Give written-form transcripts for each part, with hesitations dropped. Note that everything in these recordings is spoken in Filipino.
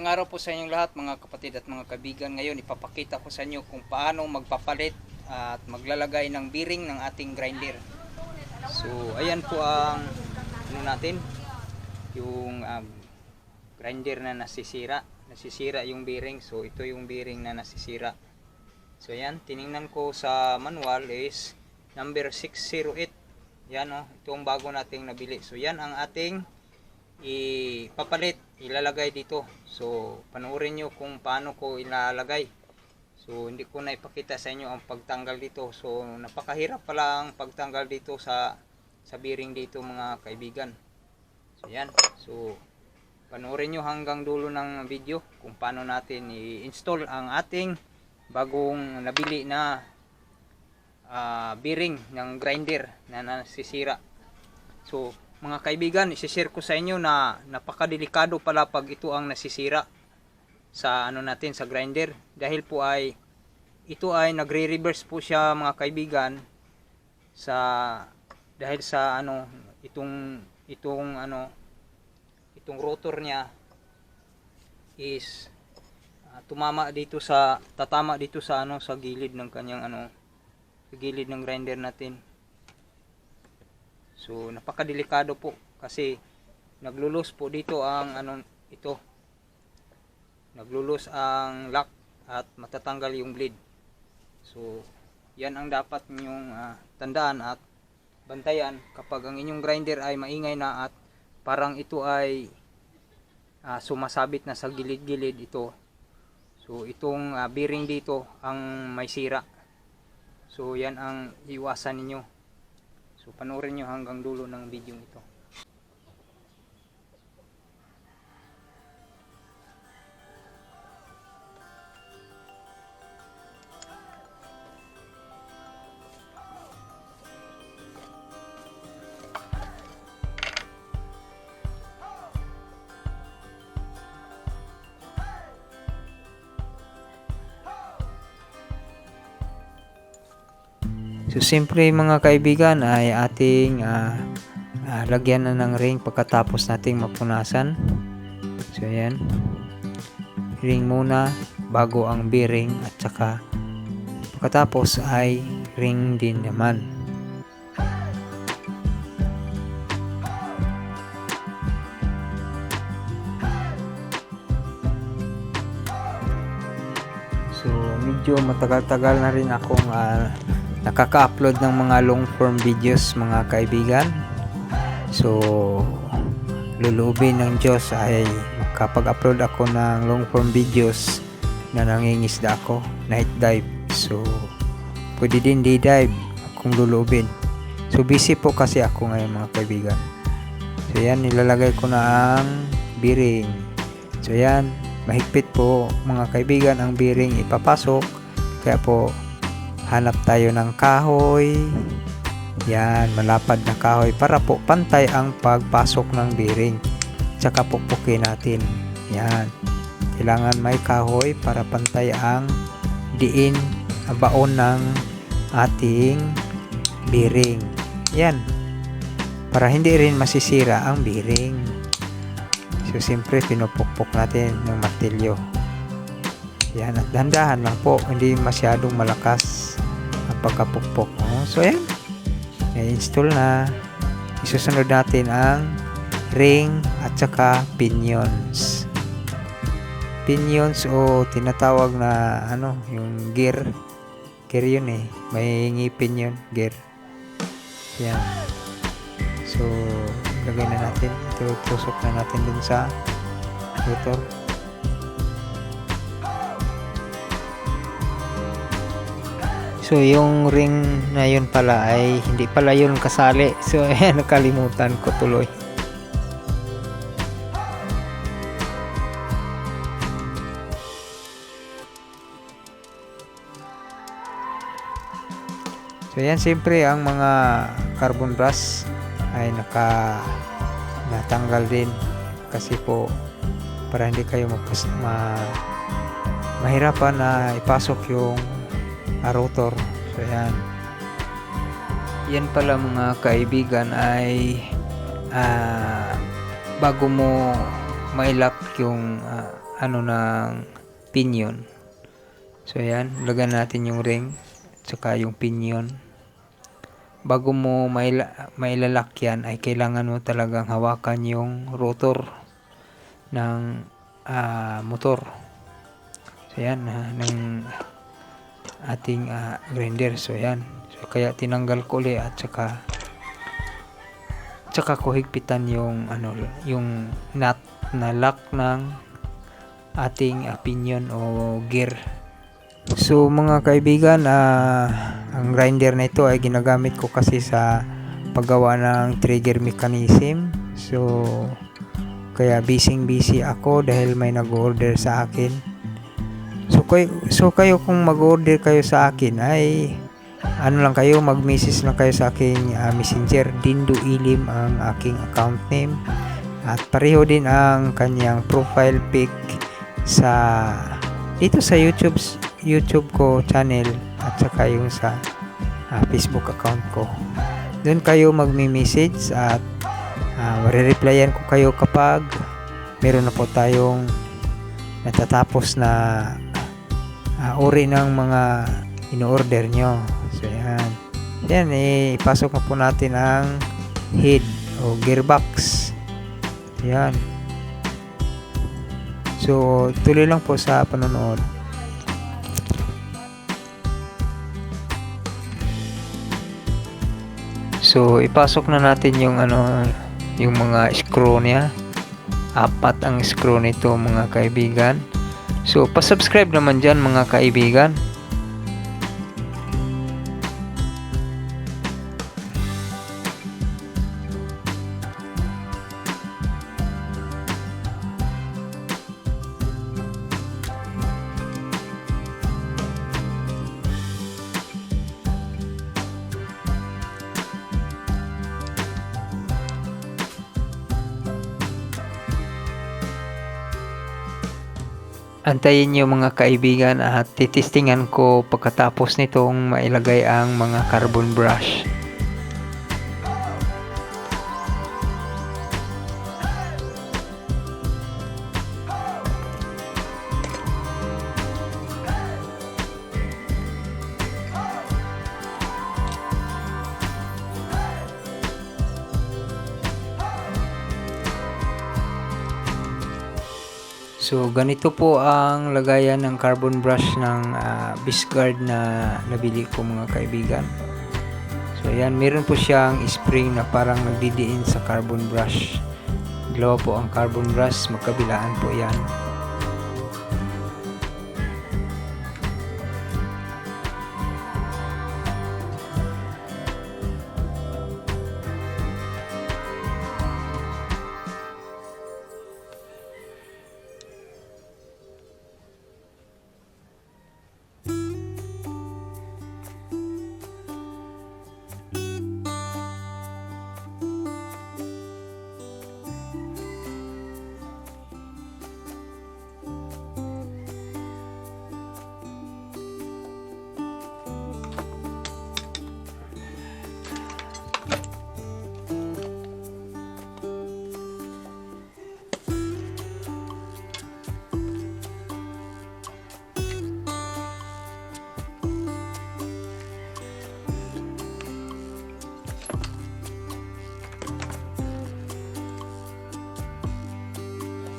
Magandang araw po sa inyong lahat mga kapatid at mga kaibigan. Ngayon ipapakita ko sa inyo kung paano magpapalit at maglalagay ng bearing ng ating grinder. So ayan po ang natin, yung grinder na nasisira yung bearing. So ito yung bearing na nasisira. So ayan, tiningnan ko sa manual is number 608. Yan ito ang bago nating nabili. So yan ang ating ilalagay dito. So panoorin nyo kung paano ko ilalagay. So hindi ko na ipakita sa inyo ang pagtanggal dito. So napakahirap pala ang pagtanggal dito sa bearing dito mga kaibigan. So yan. So panoorin nyo hanggang dulo ng video kung paano natin i-install ang ating bagong nabili na bearing ng grinder na nasisira. So mga kaibigan, i-share ko sa inyo na napakadelikado pala pag ito ang nasisira sa natin sa grinder, dahil po ito ay nagre-reverse po siya mga kaibigan dahil sa itong rotor niya is tatama dito sa sa gilid ng kanyang sa gilid ng grinder natin. So napakadelikado po kasi naglulos po dito ang naglulos ang lock at matatanggal yung bleed. So yan ang dapat ninyong tandaan at bantayan kapag ang inyong grinder ay maingay na at parang ito ay sumasabit na sa gilid-gilid ito. So itong bearing dito ang may sira. So yan ang iwasan ninyo. So panoorin nyo hanggang dulo ng video ito. So siyempre mga kaibigan ay ating lagyan na ng ring pagkatapos nating mapunasan. So ayan, ring muna bago ang bearing at saka pagkatapos ay ring din naman. So medyo matagal-tagal na rin akong nakaka-upload ng mga long form videos mga kaibigan. So luluubin ng Diyos ay makapag-upload ako ng long form videos na nangingisda ako, night dive. So pwede din day dive kung luluubin. So busy po kasi ako ngayon mga kaibigan. So yan, nilalagay ko na ang bearing. So yan, mahigpit po mga kaibigan ang bearing ipapasok, kaya po hanap tayo ng kahoy. Yan, malapad na kahoy para po pantay ang pagpasok ng bearing. Tsaka pukpukin natin. Yan, kailangan may kahoy para pantay ang diin, baon ng ating bearing. Yan, para hindi rin masisira ang bearing. So siyempre pinupukpok natin ng martilyo. Yan, at dahan-dahan lang po, hindi masyadong malakas ang pagkapukpok. So yan, i-install na. Isusunod natin ang ring at saka pinions. Pinions o tinatawag na yung gear yun may ngipin yun, gear. Yan. So lagay na natin, tusok na natin dun sa rotor. So yung ring na yun pala ay hindi pala yun kasali. So ayan, nakalimutan ko tuloy. So yan, siyempre ang mga carbon brass ay natanggal din kasi po para hindi kayo mahirapan na ipasok yung rotor. So yan pala mga kaibigan ay bago mo mailak yung ng pinion. So ayan, lagyan natin yung ring tsaka yung pinion. Bago mo mailalak yan ay kailangan mo talagang hawakan yung rotor ng motor. So ayan, ng ating grinder. So ayan, so kaya tinanggal ko ulit at tsaka ko higpitan yung yung nut na lock ng ating pinion o gear. So mga kaibigan, ang grinder na ito ay ginagamit ko kasi sa paggawa ng trigger mechanism. So kaya busy ako dahil may nag-order sa akin. So kayo kung mag-order kayo sa akin ay lang kayo, mag-message lang kayo sa aking messenger. Dindo Ilim ang aking account name at pareho din ang kanyang profile pic dito sa YouTube ko channel at saka yung sa Facebook account ko. Doon kayo magme-message at marireplyan ko kayo kapag meron na po tayong natatapos na uri ng mga in-order nyo. So yan, ipasok na po natin ang head o gearbox. Yan. So tuloy lang po sa panonood. So ipasok na natin yung yung mga screw niya. 4 ang screw nito mga kaibigan. So pa-subscribe naman dyan mga kaibigan. Antayin nyo mga kaibigan at titistingan ko pagkatapos nitong mailagay ang mga carbon brush. So ganito po ang lagayan ng carbon brush ng Bisguard na nabili ko mga kaibigan. So ayan, meron po siyang spring na parang nagdidiin sa carbon brush. Dalawa po ang carbon brush, magkabilaan po yan.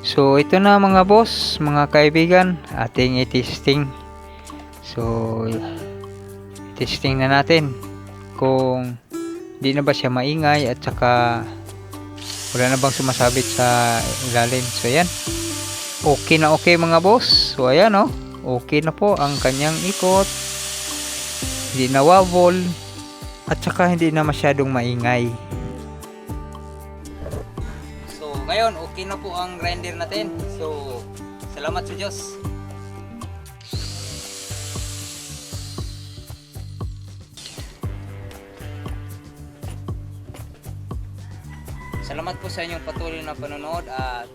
So ito na mga boss, mga kaibigan, ating i-testing. So testing na natin kung di na ba siya maingay at saka wala na bang sumasabit sa ilalim. So ayan, okay na okay mga boss. So ayan okay na po ang kanyang ikot, hindi na wobble at saka hindi na masyadong maingay. Ngayon, okay na po ang grinder natin. So, salamat sa Diyos. Salamat po sa inyong patuloy na panonood at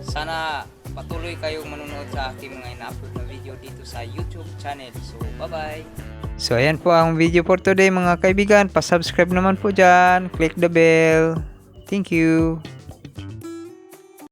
sana patuloy kayong manonood sa aking mga ina-upload na video dito sa YouTube channel. So, bye-bye. So, ayan po ang video for today mga kaibigan. Pa-subscribe naman po dyan. Click the bell. Thank you.